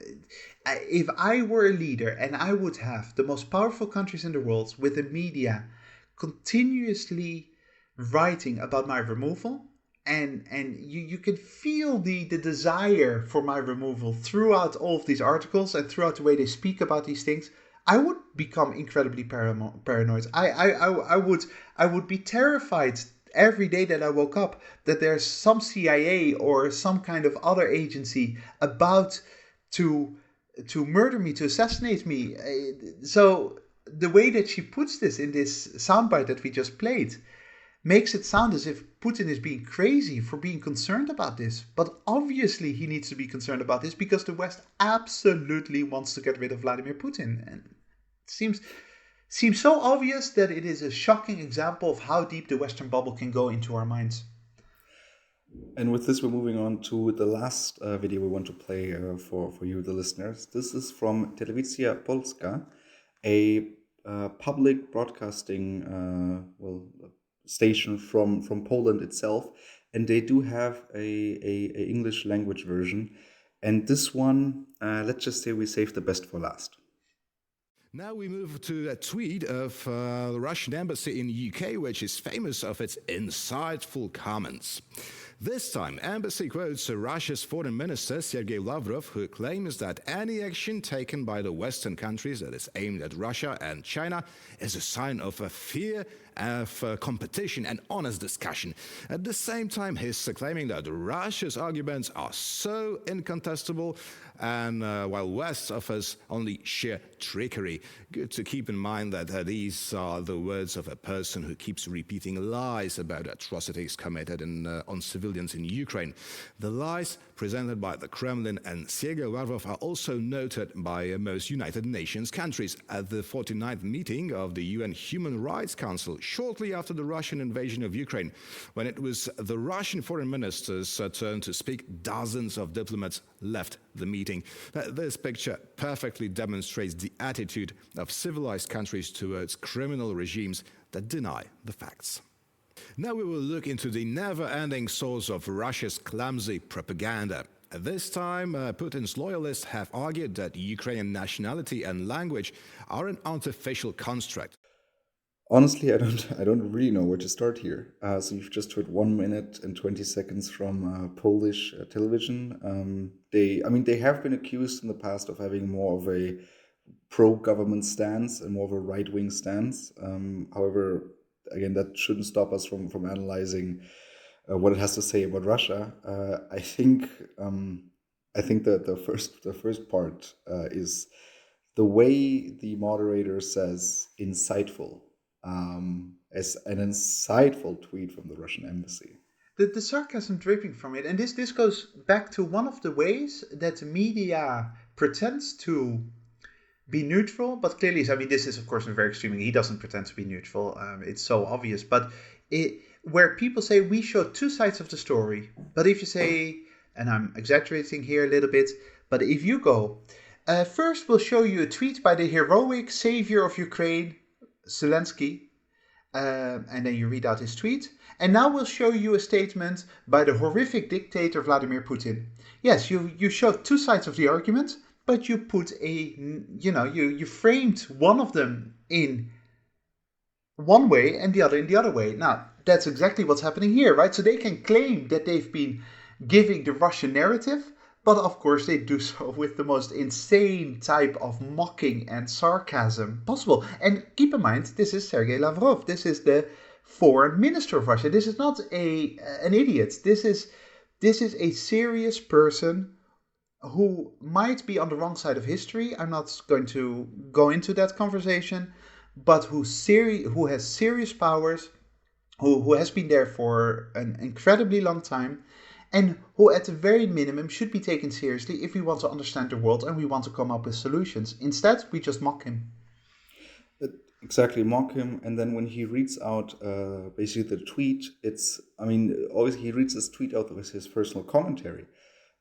If I were a leader and I would have the most powerful countries in the world with the media continuously writing about my removal, and you can feel the desire for my removal throughout all of these articles and throughout the way they speak about these things, I would become incredibly paranoid. I would be terrified every day that I woke up that there's some CIA or some kind of other agency about to murder me, to assassinate me. So the way that she puts this in this soundbite that we just played makes it sound as if Putin is being crazy for being concerned about this. But obviously he needs to be concerned about this because the West absolutely wants to get rid of Vladimir Putin. And it seems so obvious that it is a shocking example of how deep the Western bubble can go into our minds. And with this, we're moving on to the last video we want to play for you, the listeners. This is from Telewizja Polska, a public broadcasting station from Poland itself, and they do have a English language version. And this one, let's just say we saved the best for last. Now we move to a tweet of the Russian embassy in UK, which is famous of its insightful comments. This time, embassy quotes Russia's foreign minister Sergei Lavrov, who claims that any action taken by the Western countries that is aimed at Russia and China is a sign of a fear of competition and honest discussion. At the same time, he's claiming that Russia's arguments are so incontestable, and while West offers only sheer trickery. Good to keep in mind that these are the words of a person who keeps repeating lies about atrocities committed on civilians in Ukraine. The lies presented by the Kremlin and Sergei Lavrov are also noted by most United Nations countries. At the 49th meeting of the UN Human Rights Council, shortly after the Russian invasion of Ukraine, when it was the Russian foreign minister's turn to speak, dozens of diplomats left the meeting. This picture perfectly demonstrates the attitude of civilized countries towards criminal regimes that deny the facts. Now we will look into the never-ending source of Russia's clumsy propaganda. At this time, Putin's loyalists have argued that Ukrainian nationality and language are an artificial construct. Honestly, I don't really know where to start here. So you've just heard 1 minute and 20 seconds from Polish television. They have been accused in the past of having more of a pro-government stance and more of a right-wing stance. However, again, that shouldn't stop us from analyzing what it has to say about Russia. I think that the first part is the way the moderator says insightful. as an insightful tweet from the Russian embassy. The sarcasm dripping from it, and this goes back to one of the ways that the media pretends to be neutral, but clearly, I mean, this is of course a very extreme. He doesn't pretend to be neutral. It's so obvious, but where people say we show two sides of the story, but if you say, and I'm exaggerating here a little bit, but if you go, first we'll show you a tweet by the heroic savior of Ukraine, Zelensky, and then you read out his tweet, and now we'll show you a statement by the horrific dictator Vladimir Putin. Yes, you show two sides of the argument, but you put you framed one of them in one way and the other in the other way. Now, that's exactly what's happening here, right? So they can claim that they've been giving the Russian narrative, but of course they do so with the most insane type of mocking and sarcasm possible. And keep in mind, this is Sergei Lavrov. This is the foreign minister of Russia. This is not an idiot. This is a serious person who might be on the wrong side of history. I'm not going to go into that conversation, but who has serious powers, who has been there for an incredibly long time, and who at the very minimum should be taken seriously if we want to understand the world and we want to come up with solutions. Instead, we just mock him. Exactly, mock him, and then when he reads out basically the tweet, obviously he reads this tweet out with his personal commentary,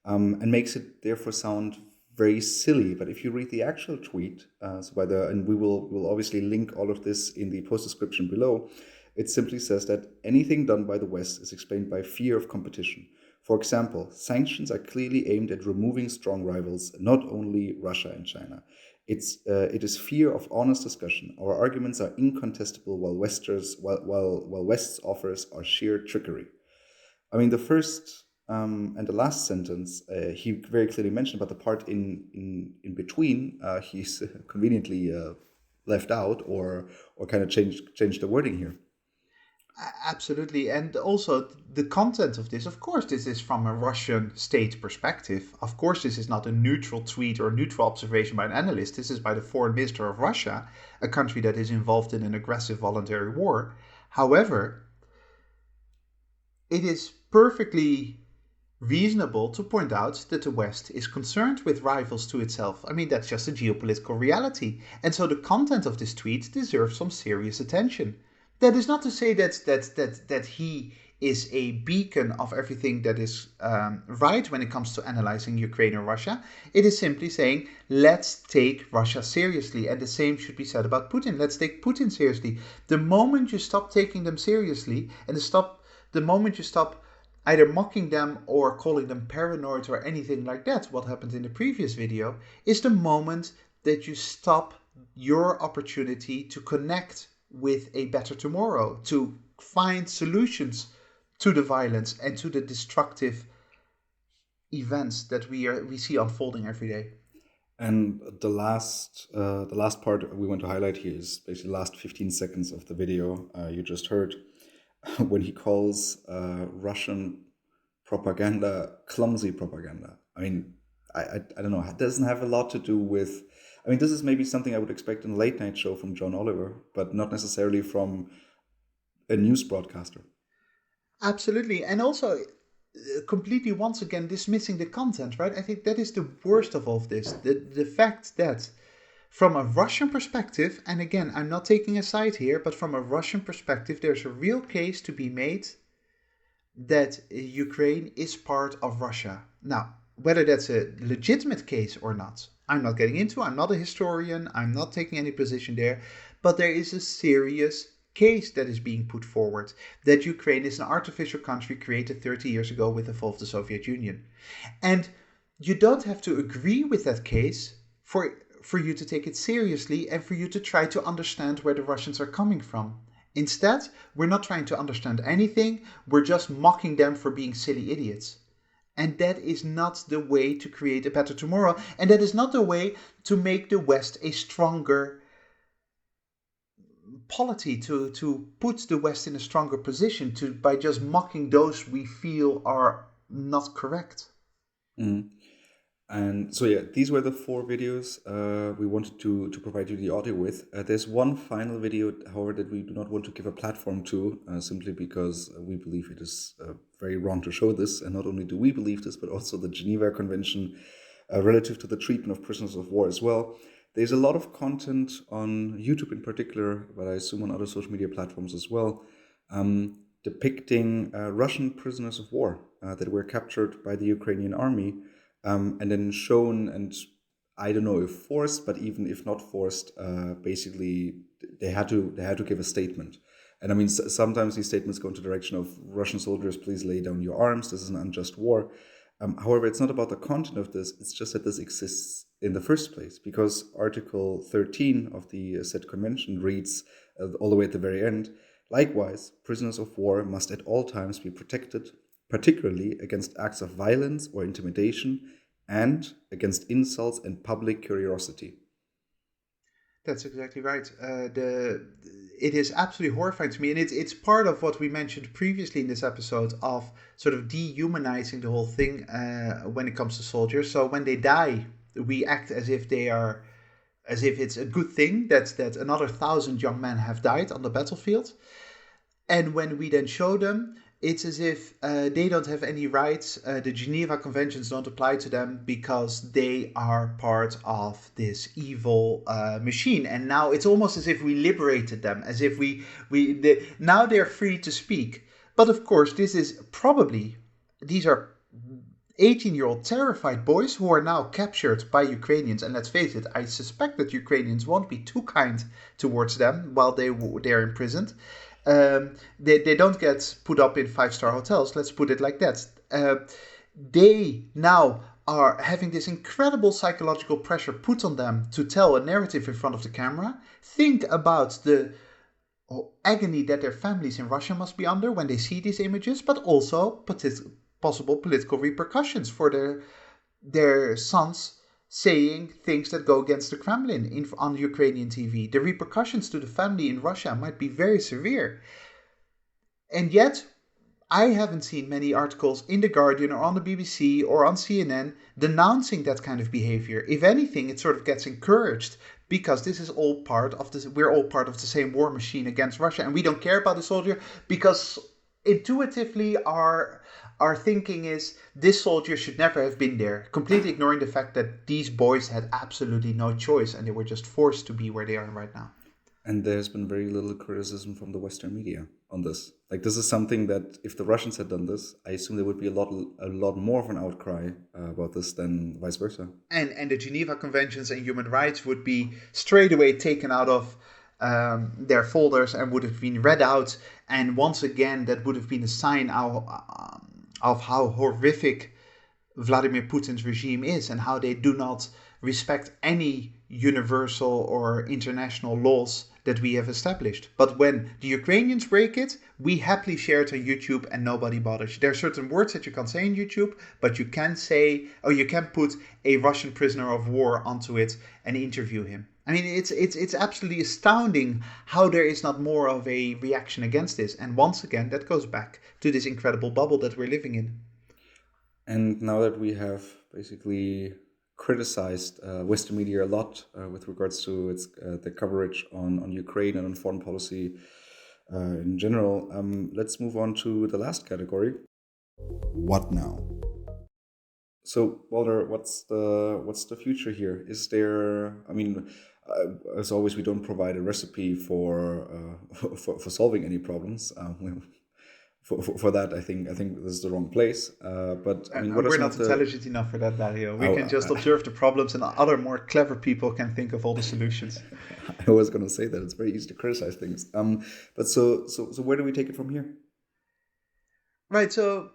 and makes it therefore sound very silly. But if you read the actual tweet, and we'll obviously link all of this in the post description below, it simply says that anything done by the West is explained by fear of competition. For example, sanctions are clearly aimed at removing strong rivals, not only Russia and China. It is fear of honest discussion. Our arguments are incontestable, while West's offers are sheer trickery. I mean, the first and the last sentence, he very clearly mentioned, but the part in between, he's conveniently left out or kind of changed the wording here. Absolutely. And also the content of this, of course, this is from a Russian state perspective. Of course, this is not a neutral tweet or a neutral observation by an analyst. This is by the foreign minister of Russia, a country that is involved in an aggressive voluntary war. However, it is perfectly reasonable to point out that the West is concerned with rivals to itself. I mean, that's just a geopolitical reality. And so the content of this tweet deserves some serious attention. That is not to say that he is a beacon of everything that is right when it comes to analyzing Ukraine or Russia. It is simply saying, let's take Russia seriously. And the same should be said about Putin. Let's take Putin seriously. The moment you stop taking them seriously, and the moment you stop either mocking them or calling them paranoid or anything like that, what happened in the previous video, is the moment that you stop your opportunity to connect with a better tomorrow, to find solutions to the violence and to the destructive events that we see unfolding every day. And the last part we want to highlight here is basically the last 15 seconds of the video you just heard, when he calls Russian propaganda clumsy propaganda. I mean, I don't know. It doesn't have a lot to do with. I mean, this is maybe something I would expect in a late night show from John Oliver, but not necessarily from a news broadcaster. Absolutely. And also completely, once again, dismissing the content, right? I think that is the worst of all of this. The fact that from a Russian perspective, and again, I'm not taking a side here, but from a Russian perspective, there's a real case to be made that Ukraine is part of Russia. Now, whether that's a legitimate case or not, I'm not getting into. I'm not a historian. I'm not taking any position there. But there is a serious case that is being put forward that Ukraine is an artificial country created 30 years ago with the fall of the Soviet Union. And you don't have to agree with that case for you to take it seriously and for you to try to understand where the Russians are coming from. Instead, we're not trying to understand anything. We're just mocking them for being silly idiots. And that is not the way to create a better tomorrow. And that is not the way to make the West a stronger polity, to put the West in a stronger position by just mocking those we feel are not correct. Mm. And so yeah, these were the 4 videos we wanted to provide you the audio with. There's one final video, however, that we do not want to give a platform to, simply because we believe it is very wrong to show this. And not only do we believe this, but also the Geneva Convention relative to the treatment of prisoners of war as well. There's a lot of content on YouTube in particular, but I assume on other social media platforms as well, depicting Russian prisoners of war that were captured by the Ukrainian army. And then shown, and I don't know if forced, but even if not forced, basically they had to give a statement. And I mean, sometimes these statements go into the direction of Russian soldiers, please lay down your arms. This is an unjust war. However, it's not about the content of this. It's just that this exists in the first place, because Article 13 of the said convention reads all the way at the very end, likewise, prisoners of war must at all times be protected, particularly against acts of violence or intimidation, and against insults and public curiosity. That's exactly right. It is absolutely horrifying to me, and it's part of what we mentioned previously in this episode of sort of dehumanizing the whole thing when it comes to soldiers. So when they die, we act as if it's a good thing that another 1,000 young men have died on the battlefield, and when we then show them, it's as if they don't have any rights. The Geneva Conventions don't apply to them because they are part of this evil machine. And now it's almost as if we liberated them, as if now they're free to speak. But of course, these are 18-year-old terrified boys who are now captured by Ukrainians. And let's face it, I suspect that Ukrainians won't be too kind towards them while they're imprisoned. They don't get put up in 5-star hotels, let's put it like that. They now are having this incredible psychological pressure put on them to tell a narrative in front of the camera. Think about the agony that their families in Russia must be under when they see these images, but also possible political repercussions for their sons saying things that go against the Kremlin on Ukrainian TV. The repercussions to the family in Russia might be very severe. And yet, I haven't seen many articles in The Guardian or on the BBC or on CNN denouncing that kind of behavior. If anything, it sort of gets encouraged because this is all part of this. We're all part of the same war machine against Russia, and we don't care about the soldier because intuitively our thinking is this soldier should never have been there, completely ignoring the fact that these boys had absolutely no choice and they were just forced to be where they are right now. And there's been very little criticism from the Western media on this. Like, this is something that if the Russians had done this, I assume there would be a lot more of an outcry about this than vice versa. And the Geneva Conventions and human rights would be straight away taken out of their folders and would have been read out. And once again, that would have been a sign of how horrific Vladimir Putin's regime is and how they do not respect any universal or international laws that we have established. But when the Ukrainians break it, we happily share it on YouTube and nobody bothers. There are certain words that you can't say on YouTube, but you can say, or you can put a Russian prisoner of war onto it and interview him. I mean, it's absolutely astounding how there is not more of a reaction against this. And once again, that goes back to this incredible bubble that we're living in. And now that we have basically criticized Western media a lot with regards to its the coverage on Ukraine and on foreign policy in general, let's move on to the last category. What now? So, Walter, what's the future here? Is there? I mean, as always, we don't provide a recipe for solving any problems. For that, I think this is the wrong place. But I mean, we're not intelligent enough for that, Dario. We can just observe the problems, and other more clever people can think of all the solutions. I was going to say that it's very easy to criticize things. But so where do we take it from here? Right. So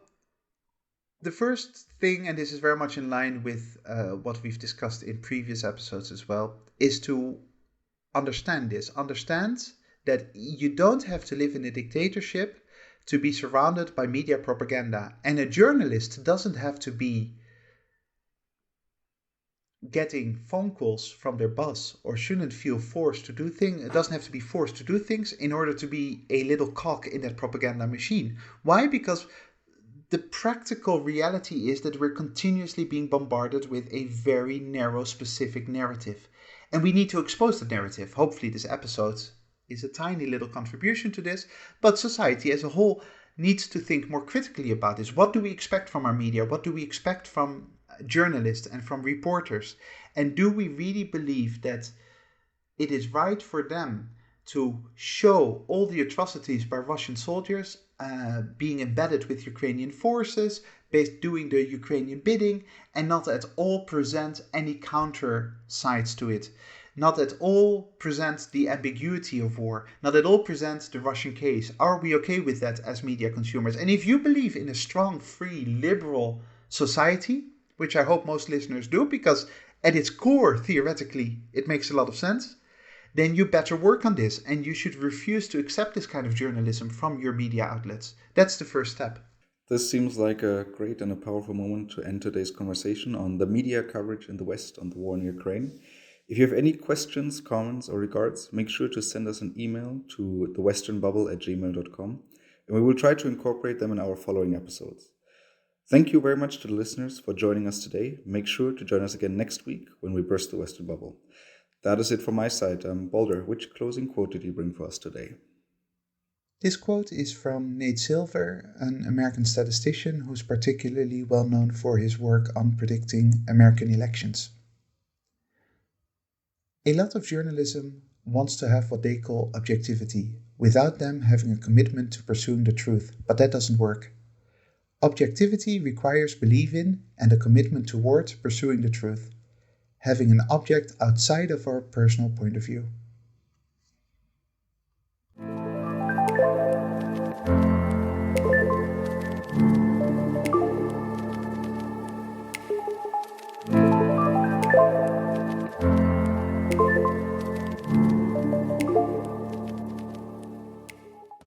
the first thing, and this is very much in line with what we've discussed in previous episodes as well, is to understand this. Understand that you don't have to live in a dictatorship to be surrounded by media propaganda. And a journalist doesn't have to be getting phone calls from their boss or shouldn't feel forced to do things. It doesn't have to be forced to do things in order to be a little cog in that propaganda machine. Why? Because the practical reality is that we're continuously being bombarded with a very narrow, specific narrative. And we need to expose the narrative. Hopefully this episode is a tiny little contribution to this, but society as a whole needs to think more critically about this. What do we expect from our media? What do we expect from journalists and from reporters? And do we really believe that it is right for them to show all the atrocities by Russian soldiers being embedded with Ukrainian forces, doing the Ukrainian bidding, and not at all present any counter sides to it? Not at all present the ambiguity of war, not at all present the Russian case. Are we okay with that as media consumers? And if you believe in a strong, free, liberal society, which I hope most listeners do, because at its core, theoretically, it makes a lot of sense, then you better work on this, and you should refuse to accept this kind of journalism from your media outlets. That's the first step. This seems like a great and a powerful moment to end today's conversation on the media coverage in the West on the war in Ukraine. If you have any questions, comments, or regards, make sure to send us an email to thewesternbubble@gmail.com, and we will try to incorporate them in our following episodes. Thank you very much to the listeners for joining us today. Make sure to join us again next week when we burst the Western Bubble. That is it from my side. Balder, which closing quote did you bring for us today? This quote is from Nate Silver, an American statistician who's particularly well known for his work on predicting American elections. A lot of journalism wants to have what they call objectivity, without them having a commitment to pursuing the truth, but that doesn't work. Objectivity requires belief in and a commitment towards pursuing the truth, having an object outside of our personal point of view.